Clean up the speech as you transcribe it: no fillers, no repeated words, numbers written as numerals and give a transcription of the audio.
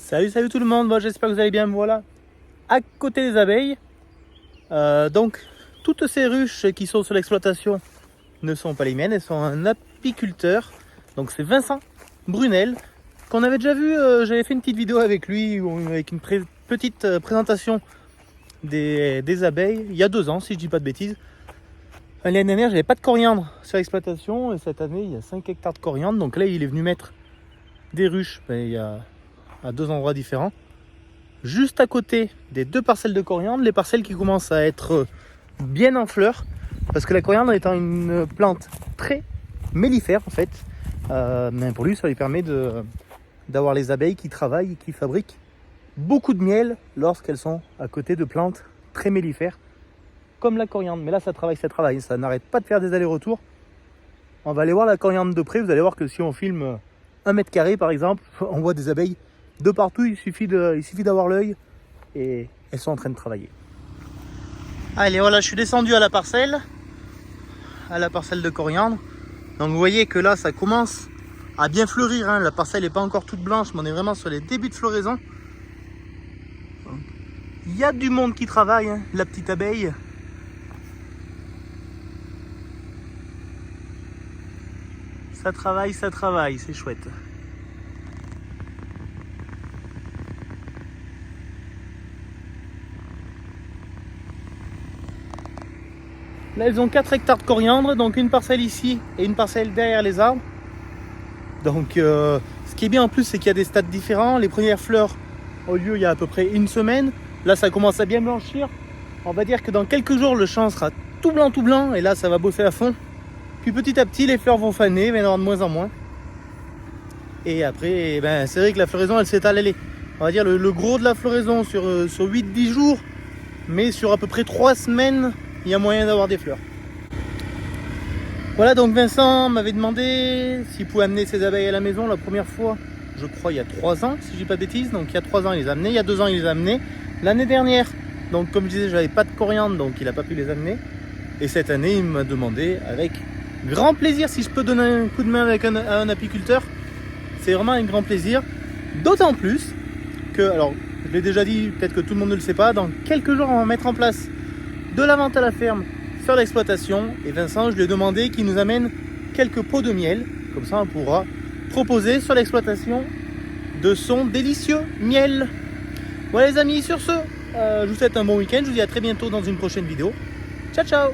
Salut tout le monde, moi j'espère que vous allez bien. Voilà, à côté des abeilles. Donc toutes ces ruches qui sont sur l'exploitation ne sont pas les miennes, elles sont un apiculteur. Donc c'est Vincent Brunel, qu'on avait déjà vu, j'avais fait une petite vidéo avec lui, avec une petite présentation des abeilles, il y a 2 ans si je dis pas de bêtises. L'année dernière j'avais pas de coriandre sur l'exploitation et cette année il y a 5 hectares de coriandre. Donc là il est venu mettre des ruches, il y a à 2 endroits différents, juste à côté des 2 parcelles de coriandre, les parcelles qui commencent à être bien en fleurs, parce que la coriandre étant une plante très mellifère en fait, mais pour lui ça lui permet d'avoir les abeilles qui travaillent et qui fabriquent beaucoup de miel lorsqu'elles sont à côté de plantes très mellifères comme la coriandre. Mais là ça travaille, ça n'arrête pas de faire des allers-retours. On va aller voir la coriandre de près, vous allez voir que si on filme 1 mètre carré par exemple, on voit des abeilles de partout, il suffit d'avoir l'œil et elles sont en train de travailler. Allez, voilà, je suis descendu à la parcelle de coriandre. Donc vous voyez que là ça commence à bien fleurir, hein. La parcelle n'est pas encore toute blanche, mais on est vraiment sur les débuts de floraison. Il y a du monde qui travaille, hein. La petite abeille. Ça travaille, c'est chouette. Là, elles ont 4 hectares de coriandre, donc une parcelle ici et une parcelle derrière les arbres. Donc, ce qui est bien en plus, c'est qu'il y a des stades différents. Les premières fleurs ont lieu il y a à peu près 1 semaine. Là, ça commence à bien blanchir. On va dire que dans quelques jours, le champ sera tout blanc. Et là, ça va bosser à fond. Puis petit à petit, les fleurs vont faner, mais il y en aura de moins en moins. Et après, c'est vrai que la floraison, elle s'étale. On va dire le gros de la floraison sur 8-10 jours. Mais sur à peu près 3 semaines, il y a moyen d'avoir des fleurs. Voilà, donc Vincent m'avait demandé s'il pouvait amener ses abeilles à la maison la première fois, je crois il y a 3 ans, si je dis pas de bêtises. Donc il y a 3 ans il les a amenés, il y a 2 ans il les a amenés. L'année dernière, donc comme je disais, j'avais pas de coriandre, donc il n'a pas pu les amener. Et cette année, il m'a demandé avec grand plaisir si je peux donner un coup de main avec un apiculteur. C'est vraiment un grand plaisir. D'autant plus que, alors je l'ai déjà dit, peut-être que tout le monde ne le sait pas, dans quelques jours on va mettre en place de la vente à la ferme sur l'exploitation. Et Vincent, je lui ai demandé qu'il nous amène quelques pots de miel. Comme ça, on pourra proposer sur l'exploitation de son délicieux miel. Voilà les amis, sur ce, je vous souhaite un bon week-end. Je vous dis à très bientôt dans une prochaine vidéo. Ciao, ciao!